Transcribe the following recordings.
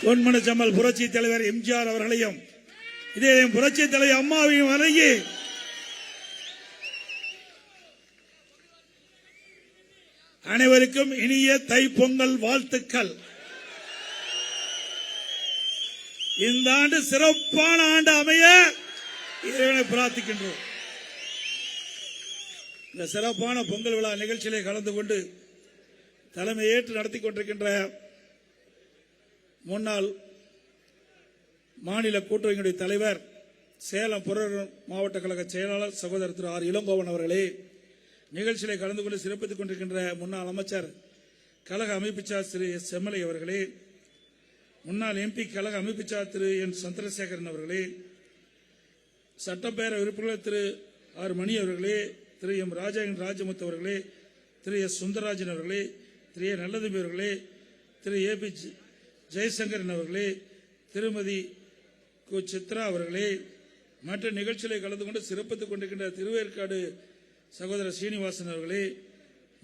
பொன்மன செம்மல் புரட்சி தலைவர் எம்ஜிஆர் அவர்களையும் இதே புரட்சி தலைவர் அம்மாவையும் வணங்கி அனைவருக்கும் இனிய தைப்பொங்கல் வாழ்த்துக்கள். இந்த ஆண்டு சிறப்பான ஆண்டு அமைய இறைவனை பிரார்த்திக்கின்றோம். இந்த சிறப்பான பொங்கல் விழா நிகழ்ச்சியிலே கலந்து கொண்டு தலைமையேற்று நடத்தி கொண்டிருக்கின்ற முன்னாள் மாநில கூட்டுறவுடைய தலைவர் சேலம் புறநகர் மாவட்ட கழக செயலாளர் சகோதரர் திரு ஆர் இளங்கோவன் அவர்களே, நிகழ்ச்சியிலே கலந்து கொண்டு சிறப்பித்துக் கொண்டிருக்கின்ற முன்னாள் அமைச்சர் கழக அமைப்புச்சார் திரு எஸ் செம்மலை அவர்களே, முன்னாள் எம்பி கழக அமைப்புச்சார் திரு என் சந்திரசேகரன் அவர்களே, சட்டப்பேரவை உறுப்பினர் திரு ஆர் மணி அவர்களே, திரு எம் ராஜமுத்து அவர்களே, திரு எஸ் சுந்தரராஜன் அவர்களே, திரு ஏ நல்லதம்பி அவர்களே, திரு ஏ பி ஜெயசங்கரன் அவர்களே, திருமதி கு சித்ரா அவர்களே, மற்ற நிகழ்ச்சிகளை கலந்து கொண்டு சிறப்பித்துக் கொண்டிருக்கின்ற திருவேற்காடு சகோதரர் சீனிவாசன் அவர்களே,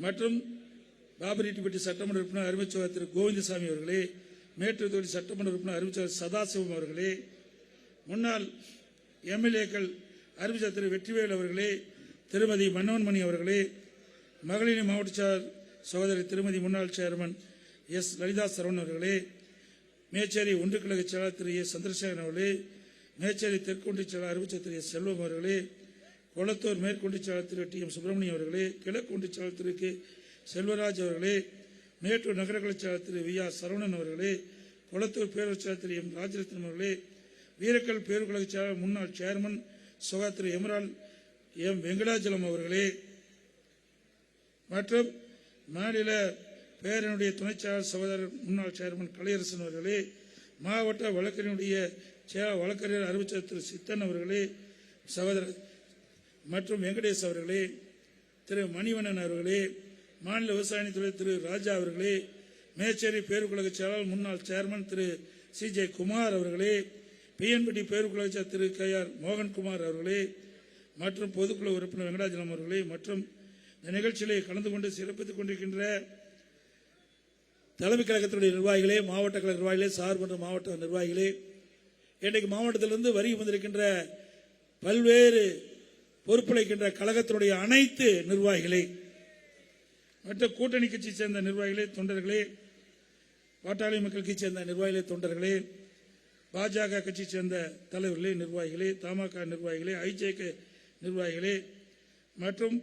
மற்றும் பாபரெட்டிப்பட்டி சட்டமன்ற உறுப்பினர் அருமைச்சோர் திரு கோவிந்தசாமி அவர்களே, மேட்டூர் தொகுதி சட்டமன்ற உறுப்பினர் அருமைச்சோர் சதாசிவம் அவர்களே, முன்னாள் எம்எல்ஏக்கள் அருமைச்சோர் திரு வெற்றிவேல் அவர்களே, திருமதி மன்னவன்மணி அவர்களே, மகளிர் மாவட்ட சகோதரி திருமதி முன்னாள் சேர்மன் எஸ் லலிதா சரவணன் அவர்களே, மேச்சேரி ஒன்றுக்கிழக்கு செயலாளர் திரு எஸ் சந்திரசேகரன் அவர்களே, மேச்சேரி தெற்கொன்றிய செயலாளர் அறிவிச்சர் திரு எஸ் செல்வம் அவர்களே, கொளத்தூர் மேற்கொண்டிய செயலாளர் திரு டி எம் சுப்பிரமணியம் அவர்களே, கிழக்கு ஒன்றிய செயலாளர் திரு கே செல்வராஜ் அவர்களே, மேட்டூர் நகரக்கலை செயலாளர் திரு வி ஆர் சரவணன் அவர்களே, கொளத்தூர் பேரூர் செயலாளர் திரு எம் ராஜரத்னம் அவர்களே, வீரக்கல் பேருக்கழக செயலாளர் முன்னாள் சேர்மன் சகோதரர் திரு எமரால் எம் வெங்கடாச்சலம் அவர்களே, மற்றும் மாநில பேரனுடைய துணைச் செயலாளர் சகோதரர் முன்னாள் சேர்மன் கலையரசன் அவர்களே, மாவட்ட வழக்கறிஞருடைய வழக்கறிஞர் அறிவிச்சர் திரு சித்தன் அவர்களே, சகோதரர் மற்றும் வெங்கடேஷ் அவர்களே, திரு மணிவண்ணன் அவர்களே, மாநில விவசாயத்துறை திரு ராஜா அவர்களே, மேச்சேரி பேருக்கழக செயலாளர் முன்னாள் சேர்மன் திரு சி ஜே குமார் அவர்களே, பிஎன்பட்டி பேருக்கழக திரு கே ஆர் மோகன்குமார் அவர்களே, மற்றும் பொதுக்குழு உறுப்பினர் வெங்கடாச்சலம் அவர்களே, மற்றும் இந்த நிகழ்ச்சியிலே கலந்து கொண்டு சிறப்பித்துக் கொண்டிருக்கின்ற தலைமை கழகத்தினுடைய நிர்வாகிகளே, மாவட்ட கழக நிர்வாகிகளே, சார்பற்ற மாவட்ட நிர்வாகிகளே, இன்றைக்கு மாவட்டத்திலிருந்து வருகை வந்திருக்கின்ற பல்வேறு பொறுப்பளிக்கின்ற கழகத்தினுடைய அனைத்து நிர்வாகிகளே, மற்ற கூட்டணி கட்சியை சேர்ந்த நிர்வாகிகளே, தொண்டர்களே, பாட்டாளி மக்கள் கட்சியை சேர்ந்த நிர்வாகிகளே, தொண்டர்களே, பாஜக கட்சியை சேர்ந்த தலைவர்களே, நிர்வாகிகளே, தமாக நிர்வாகிகளே, ஐஜேகே நிர்வாகிகளே, மற்றும்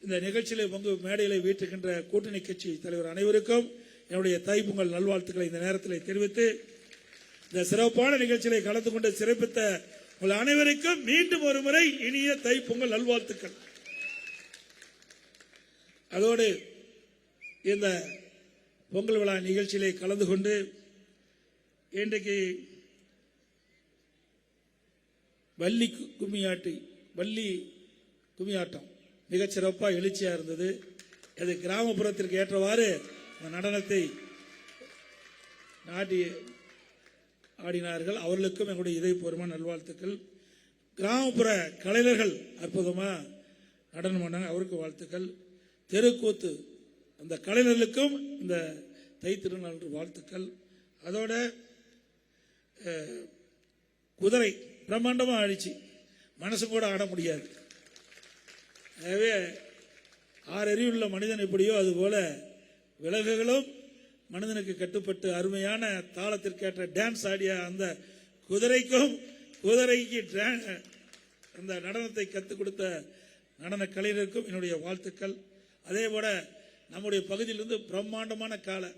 இந்த நிகழ்ச்சியிலே பங்கு மேடையிலே வீட்டுகின்ற கூட்டணி கட்சி தலைவர் அனைவருக்கும் என்னுடைய தைப்பொங்கல் நல்வாழ்த்துக்களை இந்த நேரத்தில் தெரிவித்து, இந்த சிறப்பான நிகழ்ச்சியிலே கலந்து கொண்டு சிறப்பித்த உங்கள் அனைவருக்கும் மீண்டும் ஒரு முறை இனிய தைப்பொங்கல் நல்வாழ்த்துக்கள். அதோடு இந்த பொங்கல் விழா நிகழ்ச்சியிலே கலந்து கொண்டு இன்றைக்கு வள்ளி கும்மியாட்டம் மிகச் சிறப்பாக எழுச்சியாக இருந்தது. அது கிராமப்புறத்திற்கு ஏற்றவாறு நடனத்தை நாட்டி ஆடினார்கள். அவர்களுக்கும் எங்களுடைய இதயபூர்வமான நல்வாழ்த்துக்கள். கிராமப்புற கலைஞர்கள் அற்புதமாக நடனம் பண்ணாங்க, அவருக்கு வாழ்த்துக்கள். தெருக்கூத்து அந்த கலைஞர்களுக்கும் இந்த தைத்திருநாள் வாழ்த்துக்கள். அதோட குதிரை பிரம்மாண்டமாக ஆடிச்சு, மனசு கூட ஆட முடியாது. எனவே 6 அறிவுள்ள மனிதன் எப்படியோ அதுபோல விலங்குகளும் மனிதனுக்கு கட்டுப்பட்டு அருமையான தாளத்திற்கேற்ற டான்ஸ் ஆடிய அந்த குதிரைக்கு அந்த நடனத்தை கற்றுக் கொடுத்த நடன கலைஞருக்கும் என்னுடைய வாழ்த்துக்கள். அதே போல நம்முடைய பகுதியிலிருந்து பிரம்மாண்டமான காளை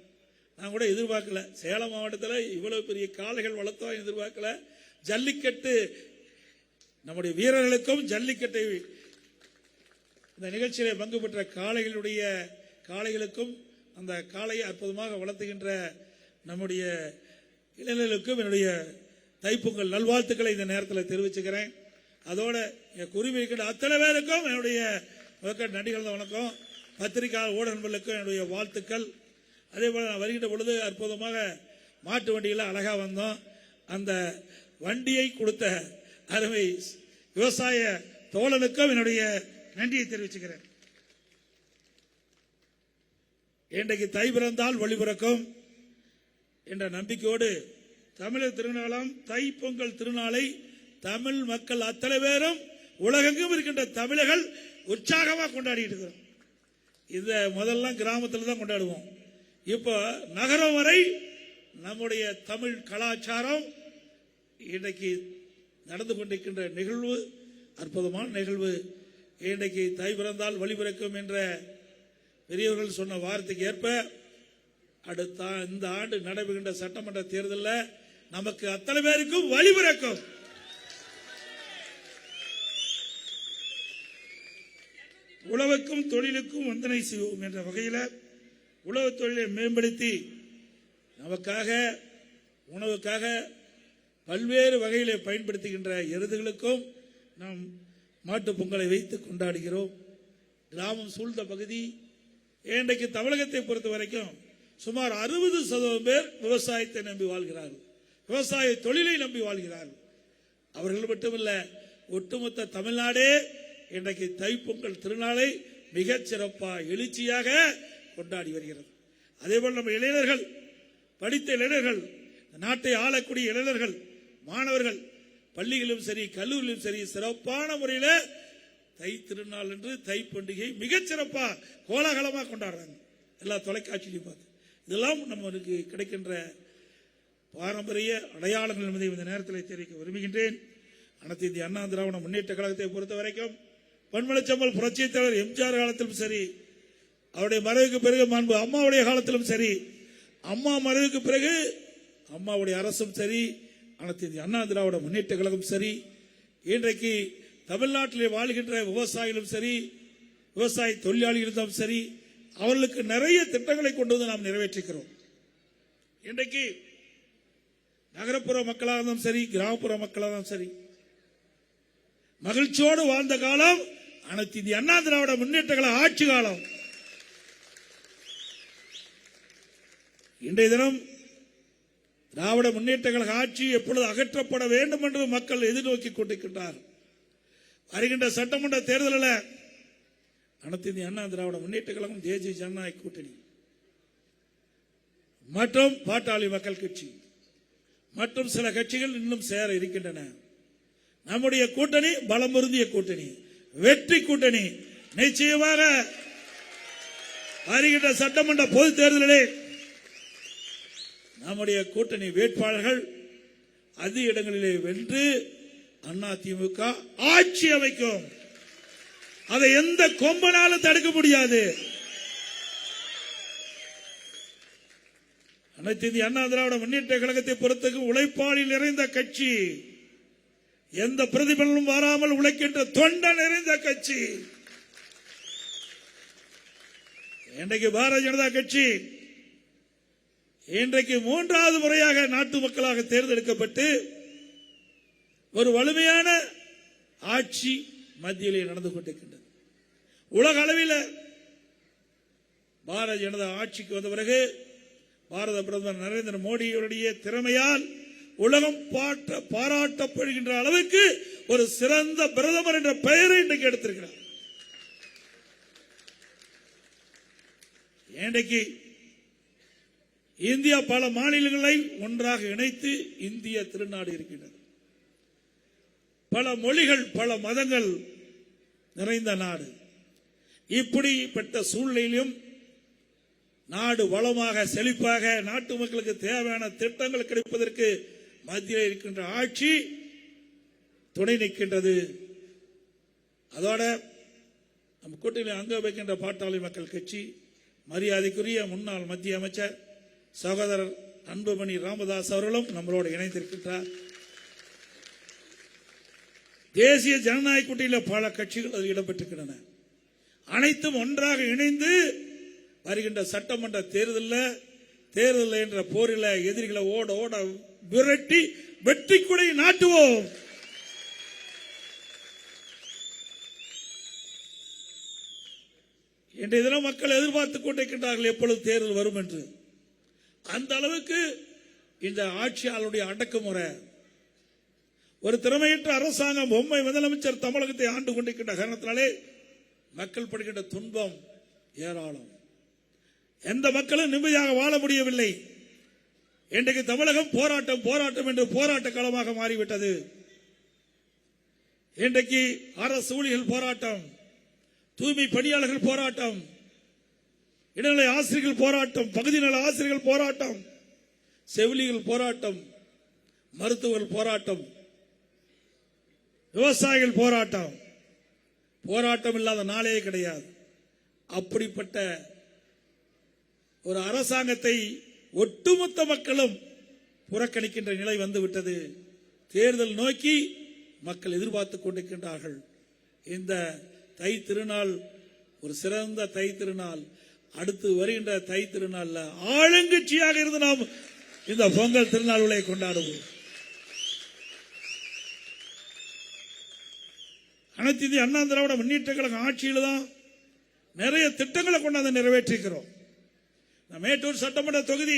நான் கூட எதிர்பார்க்கல. சேலம் மாவட்டத்தில் இவ்வளவு பெரிய காளைகள் வளர்த்தோம் எதிர்பார்க்கல. ஜல்லிக்கட்டு நம்முடைய வீரர்களுக்கும் ஜல்லிக்கட்டை இந்த நிகழ்ச்சியிலே பங்கு பெற்ற காளைகளுக்கும் அந்த காளையை அற்புதமாக வளர்த்துகின்ற நம்முடைய இளைஞர்களுக்கும் என்னுடைய தைப்பொங்கல் நல்வாழ்த்துக்களை இந்த நேரத்தில் தெரிவிச்சுக்கிறேன். அதோட குறிப்பிட்ட அத்தனை பேருக்கும் என்னுடைய நன்றிகள் வணக்கம். பத்திரிகை ஊடகங்களுக்கும் என்னுடைய வாழ்த்துக்கள். அதே போல நான் வருகின்ற பொழுது அற்புதமாக மாட்டு வண்டியில் அழகா வந்தோம். அந்த வண்டியை கொடுத்த அருமை விவசாய தோழனுக்கும் என்னுடைய நன்றியை தெரிவிச்சுக்கிறேன். இன்றைக்கு தை பிறந்தால் ஒளி பிறக்கும். என்ற நம்பிக்கையோடு தமிழர் திருநாளாம் தைப்பொங்கல் திருநாளை தமிழ் மக்கள் அத்தனை பேரும் உலகெங்கும் இருக்கின்ற தமிழர்கள் உற்சாகமாக கொண்டாடிட்டு இருக்கிறோம். இத முதல்ல கிராமத்தில் தான் கொண்டாடுவோம். இப்போ நகரம் வரை நம்முடைய தமிழ் கலாச்சாரம் இன்றைக்கு நடந்து கொண்டிருக்கின்ற நிகழ்வு அற்புதமான நிகழ்வு. இன்றைக்கு தை பிறந்தால் வழி பிறக்கும் என்ற பெரியவர்கள் சொன்ன வார்த்தைக்கு ஏற்ப அடுத்த இந்த ஆண்டு நடைபெறுகின்ற சட்டமன்ற தேர்தலில் நமக்கு அத்தனை பேருக்கும் வழி பிறக்கும். உழவுக்கும் தொழிலுக்கும் வந்தனை செய்வோம் என்ற வகையில் உழவு தொழிலை மேம்படுத்தி நமக்காக உணவுக்காக பல்வேறு வகையிலே பயன்படுத்துகின்ற எருதுகளுக்கும் நாம் மாட்டு பொங்கலை வைத்து கொண்டாடுகிறோம். கிராமம் சூழ்ந்த பகுதி இன்றைக்கு தமிழகத்தை பொறுத்த வரைக்கும் சுமார் 60% பேர் விவசாயத்தை நம்பி வாழ்கிறார்கள், விவசாய தொழிலை நம்பி வாழ்கிறார்கள். அவர்கள் மட்டுமல்ல, ஒட்டுமொத்த தமிழ்நாடே இன்றைக்கு தைப்பொங்கல் திருநாளை மிகச் சிறப்பாக எழுச்சியாக கொண்டாடி வருகிறது. அதேபோல் நம்ம இளைஞர்கள், படித்த இளைஞர்கள், நாட்டை ஆளக்கூடிய இளைஞர்கள், மாணவர்கள் பள்ளிகளிலும் சரி கல்லூரியிலும் சரி சிறப்பான முறையில் தை திருநாள் என்று தை பண்டிகை மிகச் சிறப்பாக கோலாகலமாக கொண்டாடுறாங்க. எல்லா தொலைக்காட்சியிலையும் பார்த்து இதெல்லாம் நம்மளுக்கு கிடைக்கின்ற பாரம்பரிய அடையாளங்கள் என்பதை இந்த நேரத்தில் தெரிவிக்க விரும்புகின்றேன். அனைத்து இந்திய அண்ணா திராவிட முன்னேற்ற கழகத்தை பொறுத்த வரைக்கும் பொன்மனச்செம்மல் புரட்சித் தலைவர் எம்ஜிஆர் காலத்திலும் சரி, அவருடைய மறைவுக்கு பிறகு மாண்பு அம்மாவுடைய காலத்திலும் சரி, அம்மா மறைவுக்கு பிறகு அம்மாவுடைய அரசும் சரி, அனைத்து இந்திய அண்ணா திராவிட முன்னேற்ற கழகம் சரி, இன்றைக்கு தமிழ்நாட்டிலே வாழ்கின்ற விவசாயிகளும் சரி, விவசாய தொழிலாளிகளும் சரி, அவர்களுக்கு நிறைய திட்டங்களை கொண்டு வந்து நாம் நிறைவேற்றிக்கிறோம். இன்றைக்கு நகரப்புற மக்களாக இருந்தாலும் சரி, கிராமப்புற மக்களாக இருந்தாலும் சரி, மகிழ்ச்சியோடு வாழ்ந்த காலம் அனைத்து இந்திய அண்ணா திராவிட முன்னேற்ற கழக ஆட்சி காலம். இன்றைய தினம் திராவிட முன்னேற்ற கழக ஆட்சி எப்பொழுது அகற்றப்பட வேண்டும் என்று மக்கள் எதிர்நோக்கி கொண்டிருக்கின்றார். வருகின்ற சட்டமன்ற தேர்தலில் அனைத்து இந்திய அண்ணா திராவிட முன்னேற்ற கழகம், தேசிய ஜனநாயக கூட்டணி மற்றும் பாட்டாளி மக்கள் கட்சி மற்றும் சில கட்சிகள் இன்னும் சேர இருக்கின்றன. நம்முடைய கூட்டணி பலம் பொருந்திய கூட்டணி, வெற்றி கூட்டணி. நிச்சயமாக வருகின்ற சட்டமன்ற பொதுத் தேர்தலிலே நம்முடைய கூட்டணி வேட்பாளர்கள் அதிக இடங்களிலே வென்று அதிமுக ஆட்சி அமைக்கும். அதை எந்த கொம்பனாலும் தடுக்க முடியாது. அனைத்து இந்திய அண்ணா திராவிட முன்னேற்ற கழகத்தை பொறுத்தவரைக்கும் உழைப்பாளில் நிறைந்த கட்சி, எந்த பிரதிபலனும் வராமல் உழைக்கின்ற தொண்டன் நிறைந்த கட்சி. இன்றைக்கு பாரதிய ஜனதா கட்சி இன்றைக்கு 3வது முறையாக நாட்டு மக்களாக தேர்ந்தெடுக்கப்பட்டு ஒரு வலிமையான ஆட்சி மத்தியிலே நடந்து கொண்டிருக்கின்றது. உலக அளவில் பாரதிய ஜனதா ஆட்சிக்கு வந்த பிறகு பாரத பிரதமர் நரேந்திர மோடியுடைய திறமையால் உலகம் பாராட்டப்படுகின்ற அளவுக்கு ஒரு சிறந்த பிரதமர் என்ற பெயரை இன்றைக்கு எடுத்திருக்கிறார். இன்றைக்கு இந்தியா பல மாநிலங்களை ஒன்றாக இணைத்து இந்திய திருநாடு இருக்கின்றது. பல மொழிகள், பல மதங்கள் நிறைந்த நாடு. இப்படிப்பட்ட சூழ்நிலையிலும் நாடு வளமாக செழிப்பாக நாட்டு மக்களுக்கு தேவையான திட்டங்கள் கிடைப்பதற்கு மத்தியில் இருக்கின்ற ஆட்சி துணை நிற்கின்றது. அதோட நம்ம கூட்டணியில் அங்க வைக்கின்ற பாட்டாளி மக்கள் கட்சி, மரியாதைக்குரிய முன்னாள் மத்திய அமைச்சர் சகோதரர் அன்புமணி ராமதாஸ் அவர்களும் நம்மளோடு இணைந்திருக்கின்றார். தேசிய ஜனநாயக கூட்டணியில் பல கட்சிகள் அதில் இடம்பெற்றிருக்கின்றன. அனைத்தும் ஒன்றாக இணைந்து வருகின்ற சட்டமன்ற தேர்தல் என்ற போரில் எதிரிகளை ஓட ஓட விரட்டி வெற்றி கொடி நாட்டுவோம். இன்றைய தினம் மக்கள் எதிர்பார்த்துக் கொண்டிருக்கின்றார்கள் எப்பொழுது தேர்தல் வரும் என்று. அந்த அளவுக்கு இந்த ஆட்சியாளருடைய அடக்குமுறை, ஒரு திறமையற்ற அரசாங்கம், பொம்மை முதலமைச்சர் தமிழகத்தை ஆண்டு கொண்டிருக்கின்ற காரணத்தினாலே மக்கள் படுகின்ற துன்பம் ஏராளம். எந்த மக்களும் நிம்மதியாக வாழ முடியவில்லை. இன்றைக்கு தமிழகம் போராட்டம் போராட்டம் என்று போராட்ட களமாக மாறிவிட்டது. இன்றைக்கு அரசு ஊழியர்கள் போராட்டம், தூய்மை பணியாளர்கள் போராட்டம், இடைநிலை ஆசிரியர்கள் போராட்டம், பகுதி நல ஆசிரியர்கள் போராட்டம், செவிலியர்கள் போராட்டம், மருத்துவர்கள் போராட்டம், விவசாயிகள் போராட்டம். போராட்டம் இல்லாத நாளே கிடையாது. அப்படிப்பட்ட ஒரு அரசாங்கத்தை ஒட்டுமொத்த மக்களும் புறக்கணிக்கின்ற நிலை வந்துவிட்டது. தேர்தல் நோக்கி மக்கள் எதிர்பார்த்துக் கொண்டிருக்கின்றார்கள். இந்த தை திருநாள் ஒரு சிறந்த தை திருநாள். அடுத்து வருகின்ற தை திருநாள்ல ஆளுங்கட்சியாக இருந்து நாம் இந்த பொங்கல் திருநாள்களை கொண்டாடுவோம். அனைத்து இந்திய அண்ணா திராவிட முன்னேற்ற கழக ஆட்சியில் தான் நிறைய திட்டங்களை கொண்டாந்து நிறைவேற்றிருக்கிறோம். மேட்டூர் சட்டமன்ற தொகுதி,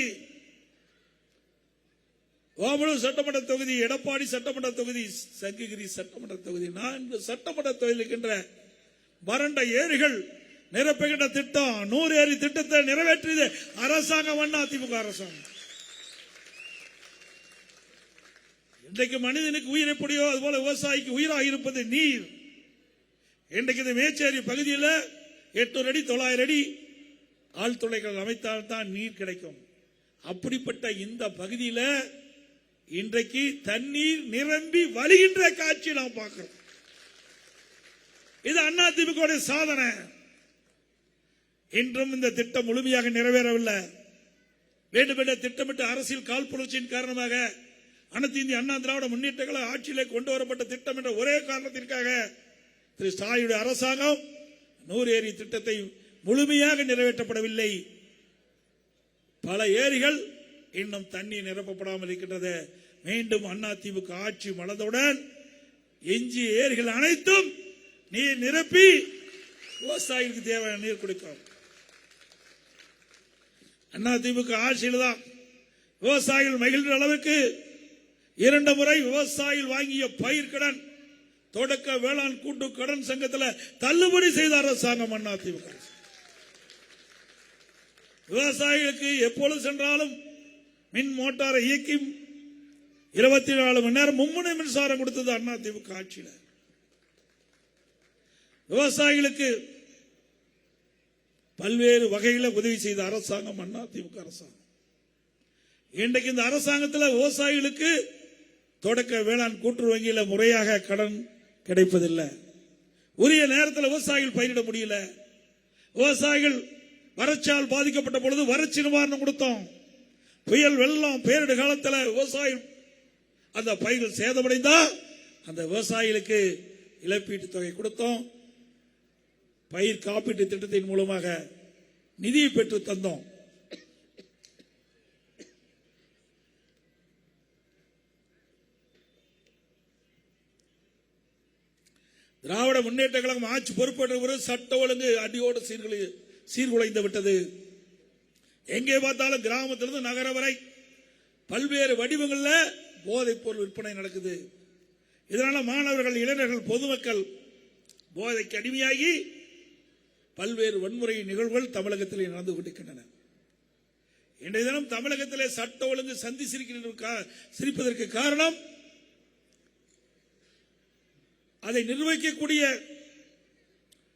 ஓமலூர் சட்டமன்ற தொகுதி, எடப்பாடி சட்டமன்ற தொகுதி, சங்ககிரி சட்டமன்ற தொகுதி, 4 சட்டமன்ற தொகுதியில் இருக்கின்ற வறண்ட ஏரிகள் நிரப்புகின்ற திட்டம், 100 ஏரி திட்டத்தை நிறைவேற்றியது அரசாங்கம், அதிமுக அரசாங்கம். இன்றைக்கு மனிதனுக்கு உயிர் எப்படியோ அதுபோல விவசாயிக்கு உயிராக இருப்பது நீர். இன்றைக்கு இந்த மேச்சேரி பகுதியில் 800 அடி 900 அடி ஆழ்துளைகள் அமைத்தால்தான் நீர் கிடைக்கும். அப்படிப்பட்ட இந்த பகுதியில் இன்றைக்கு தண்ணீர் நிரம்பி வழிகின்ற காட்சி நாம் பார்க்கிறோம். இது அதிமுக சாதனை. இன்றும் இந்த திட்டம் முழுமையாக நிறைவேறவில்லை. வேண்டுமென்ற திட்டமிட்ட அரசியல் காழ்ப்புணர்ச்சியின் காரணமாக அனைத்து இந்திய அண்ணா திராவிட முன்னேற்ற கழக ஆட்சியிலே கொண்டு வரப்பட்ட திட்டம் என்ற ஒரே காரணத்திற்காக திரு ஸ்டாலினுடைய அரசாங்கம் 100 ஏரி திட்டத்தை முழுமையாக நிறைவேற்றப்படவில்லை. பல ஏரிகள் இன்னும் தண்ணீர் நிரப்பப்படாமல் இருக்கின்றது. மீண்டும் அதிமுக ஆட்சி மலர்ந்தவுடன் எஞ்சிய ஏரிகள் அனைத்தும் நீர் நிரப்பி விவசாயிகளுக்கு தேவையான நீர் கொடுக்கும். அதிமுக ஆட்சியில் தான் விவசாயிகள் மகிழ்ந்த அளவுக்கு 2 முறை விவசாயிகள் வாங்கிய பயிர்க்கடன் தொடக்க வேளாண் கூட்டு கடன் சங்கத்தில் தள்ளுபடி செய்த அரசாங்கம் அதிமுக. விவசாயிகளுக்கு எப்பொழுது சென்றாலும் மின் மோட்டாரை இயக்கி 24 மணி நேரம் மும்முனை மின்சாரம் கொடுத்தது அதிமுக ஆட்சியில். விவசாயிகளுக்கு பல்வேறு வகையில் உதவி செய்த அரசாங்கம் அதிமுக அரசாங்கம். இன்றைக்கு இந்த அரசாங்கத்தில் விவசாயிகளுக்கு தொடக்க வேளாண் கூட்டுறவு வங்கியில் முறையாக கடன் கிடைப்பதில்லை. உரிய நேரத்தில் விவசாயிகள் பயிரிட முடியல. விவசாயிகள் வறட்சியால் பாதிக்கப்பட்ட பொழுது வறட்சி நிவாரணம் கொடுத்தோம். புயல் வெள்ளம் பேரிடர் காலத்தில் விவசாயம் அந்த பயிர்கள் சேதமடைந்தா அந்த விவசாயிகளுக்கு இழப்பீட்டு தொகை கொடுத்தோம். பயிர் காப்பீட்டு திட்டத்தின் மூலமாக நிதியை பெற்று தந்தோம். திராவிட முன்னேற்ற கழகம் ஆட்சி பொறுப்பேற்ற பிறகு சட்ட ஒழுங்கு அடியோடு சீர்குலைந்து விட்டது. எங்கே பார்த்தாலும் கிராமத்திலிருந்து நகர வரை பல்வேறு வடிவங்களில் போதைப் பொருள் விற்பனை நடக்குது. இதனால மாணவர்கள், இளைஞர்கள், பொதுமக்கள் போதைக்கு அடிமையாகி பல்வேறு வன்முறை நிகழ்வுகள் தமிழகத்தில் நடந்து கொண்டிருக்கின்றன. இன்றைய தினம் தமிழகத்திலே சட்ட ஒழுங்கு சந்தி சிரிப்பதற்கு காரணம் அதை நிர்வகிக்கக்கூடிய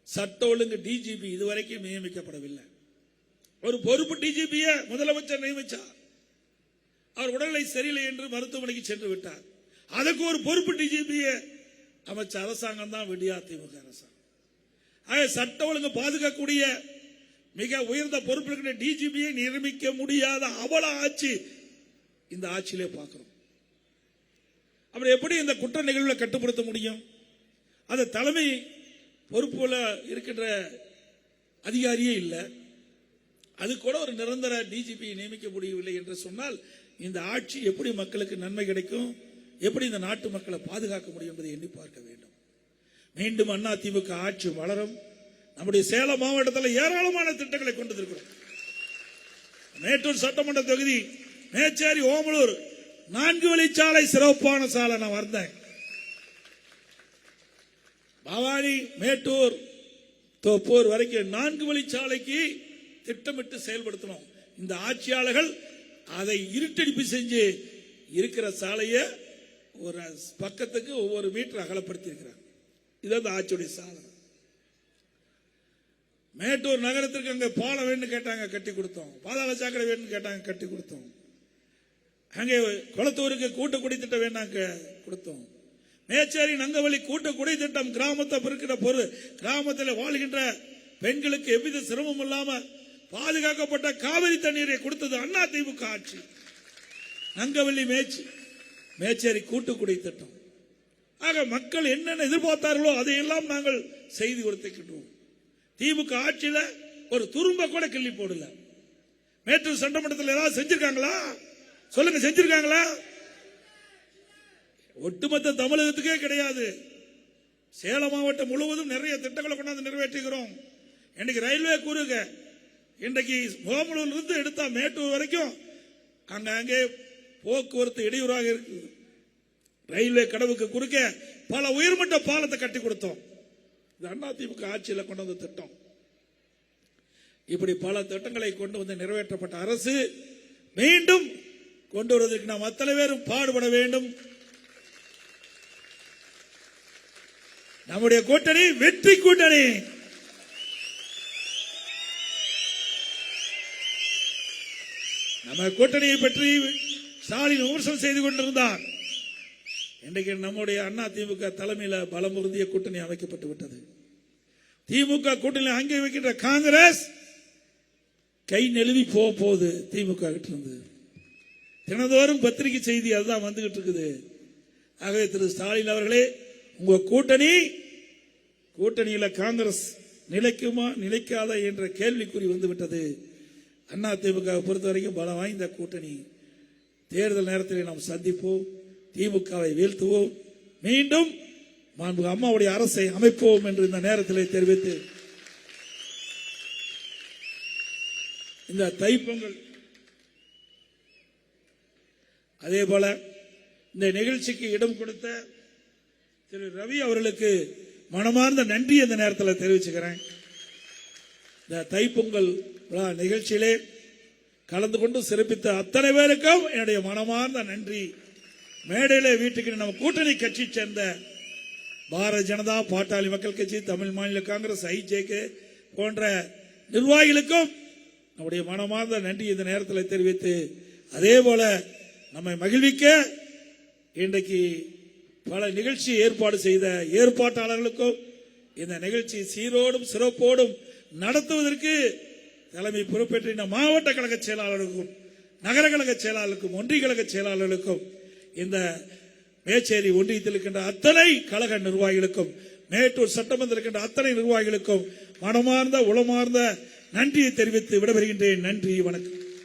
சட்ட ஒழுங்கு டிஜிபி இதுவரைக்கும் நியமிக்கப்படவில்லை. ஒரு பொறுப்பு டிஜிபியை முதலமைச்சர் நியமித்தார். அவர் உடல்நிலை சரியில்லை என்று மருத்துவமனைக்கு சென்று விட்டார். அதுக்கு ஒரு பொறுப்பு டிஜிபியை அமைச்ச அரசாங்கம் தான் அதிமுக அரசாங்கம். சட்ட ஒழுங்கு பாதுகாக்கக்கூடிய மிக உயர்ந்த பொறுப்பு டிஜிபியை நியமிக்க முடியாத அவல ஆட்சி இந்த ஆட்சியிலே பார்க்கிறோம். அப்புறம் எப்படி இந்த குற்ற நிகழ்வுகளை கட்டுப்படுத்த முடியும்? அது தலைமை பொறுப்புல இருக்கின்ற அதிகாரியே இல்லை. அது கூட ஒரு நிரந்தர டிஜிபி நியமிக்க முடியவில்லை என்று சொன்னால் இந்த ஆட்சி எப்படி மக்களுக்கு நன்மை கிடைக்கும்? எப்படி இந்த நாட்டு மக்களை பாதுகாக்க முடியும் என்பதை எண்ணி பார்க்க வேண்டும். மீண்டும் அதிமுக ஆட்சி வளரும். நம்முடைய சேலம் மாவட்டத்தில் ஏராளமான திட்டங்களை கொண்டு இருக்கிறோம். மேட்டூர் சட்டமன்ற தொகுதி, மேச்சேரி, ஓமலூர் 4 வழிச்சாலை சிறப்பான சாலை. நான் வந்தேன். பவானி, மேட்டூர், தோப்பூர் வரைக்கும் 4 வழிச்சாலைக்கு திட்டமிட்டு செயல்படுத்தணும். இந்த ஆட்சியாளர்கள் அதை இருட்டடிப்பு செஞ்சு இருக்கிற சாலையை ஒரு பக்கத்துக்கு ஒவ்வொரு மீட்டர் அகலப்படுத்தி இருக்கிறாங்க. இதுதான் ஆட்சியுடைய சாதனை. மேட்டூர் நகரத்திற்கு அங்க பாலம் வேணும்னு கேட்டாங்க, கட்டி கொடுத்தோம். பாதாள சாக்கடை வேணும்னு கேட்டாங்க, கட்டி கொடுத்தோம். அங்கே குளத்தூருக்கு கூட்டு குடி திட்டம் வேணாங்க, கொடுத்தோம். மேச்சேரி நங்கவள்ளி கூட்டு குடி திட்டம் கிராமத்தை பெருக்கிற பொருள் கிராமத்தில் வாழ்கின்ற பெண்களுக்கு எவ்வித சிரமம் இல்லாம பாதுகாக்கப்பட்ட காவிரி தண்ணீரை கொடுத்தது அண்ணா திமுக ஆட்சி. நங்கவள்ளி மேச்சேரி கூட்டு குடி திட்டம். ஆக மக்கள் என்னென்ன எதிர்பார்த்தார்களோ அதையெல்லாம் நாங்கள் செய்து கொடுத்துக்கிட்டோம். திமுக ஆட்சியில ஒரு துரும்ப கூட கிள்ளி போடல. மேட்டூர் சட்டமன்றத்தில் ஏதாவது செஞ்சிருக்காங்களா சொல்லுங்க, செஞ்சிருக்காங்களா? ஒட்டுமொத்த தமிழகத்துக்கே கிடையாது. சேலம் மாவட்டம் முழுவதும் நிறைய திட்டங்களை கொண்டாந்து நிறைவேற்றுகிறோம். இன்னைக்கு ரயில்வே கூறுக, இன்றைக்கு முகாமலூர்ல இருந்து எடுத்தா மேட்டூர் வரைக்கும் அங்கே போக்குவரத்து இடையூறாக இருக்குது. ரயில்வே கடவுக்கு குறுக்க பல உயர்மட்ட பாலத்தை கட்டி கொடுத்தோம். இது அதிமுக ஆட்சியில் கொண்டு வந்த திட்டம். இப்படி பல திட்டங்களை கொண்டு வந்து நிறைவேற்றப்பட்ட அரசு மீண்டும் கொண்டு வருவதற்கு நாம் அத்தனை பேரும் பாடுபட வேண்டும். நம்முடைய கூட்டணி வெற்றி கூட்டணி. நம்ம கூட்டணியை பற்றி ஸ்டாலின் விமர்சனம் செய்து கொண்டிருந்தார். இன்றைக்கு நம்முடைய அண்ணா திமுக தலைமையில் பலம் பொருந்திய கூட்டணி அமைக்கப்பட்டு விட்டது. திமுக கூட்டணி அங்கே வைக்கின்ற காங்கிரஸ் கை நெழுவி போகுது. திமுக கிட்ட இருந்து தினந்தோறும் பத்திரிகை செய்தி அதுதான் வந்துகிட்டு இருக்குது. ஆகவே திரு ஸ்டாலின் அவர்களே, உங்க கூட்டணியில காங்கிரஸ் நிலைக்குமா நிலைக்காத என்ற கேள்விக்குறி வந்துவிட்டது. அண்ணா திமுக பொறுத்த வரைக்கும் பலம் வாய்ந்த கூட்டணி. தேர்தல் நேரத்தில் நாம் சந்திப்போம், திமுகவை வீழ்த்துவோம், மீண்டும் அம்மாவுடைய அரசை அமைப்போம் என்று இந்த நேரத்தில் தெரிவித்து, இந்த தைப்பொங்கல் அதே போல இந்த நிகழ்ச்சிக்கு இடம் கொடுத்த திரு ரவி அவர்களுக்கு மனமார்ந்த நன்றி இந்த நேரத்தில் தெரிவிச்சுக்கிறேன். இந்த தைப்பொங்கல் நிகழ்ச்சியிலே கலந்து கொண்டு சிறப்பித்த அத்தனை பேருக்கும் என்னுடைய மனமார்ந்த நன்றி. மேடையிலே வீட்டுக்கு நம்ம கூட்டணி கட்சி சேர்ந்த பாரதிய ஜனதா, பாட்டாளி மக்கள் கட்சி, தமிழ் மாநில காங்கிரஸ், ஐஜேகே போன்ற நிர்வாகிகளுக்கும் நம்முடைய மனமார்ந்த நன்றி இந்த நேரத்தில் தெரிவித்து, அதே போல நம்மை மகிழ்விக்க இன்றைக்கு பல நிகழ்ச்சி ஏற்பாடு செய்த ஏற்பாட்டாளர்களுக்கும் இந்த நிகழ்ச்சி சீரோடும் சிறப்போடும் நடத்துவதற்கு தலைமை பொறுப்பேற்ற மாவட்ட கழக செயலாளர்களுக்கும், நகர கழக செயலாளருக்கும், ஒன்றிய கழக செயலாளர்களுக்கும், இந்த மேச்சேரி ஒன்றியத்தில் இருக்கின்ற அத்தனை கழக நிர்வாகிகளுக்கும், மேட்டூர் சட்டமன்றத்தில் இருக்கின்ற அத்தனை நிர்வாகிகளுக்கும் மனமார்ந்த உளமார்ந்த நன்றியை தெரிவித்து விடைபெறுகின்றேன். நன்றி, வணக்கம்.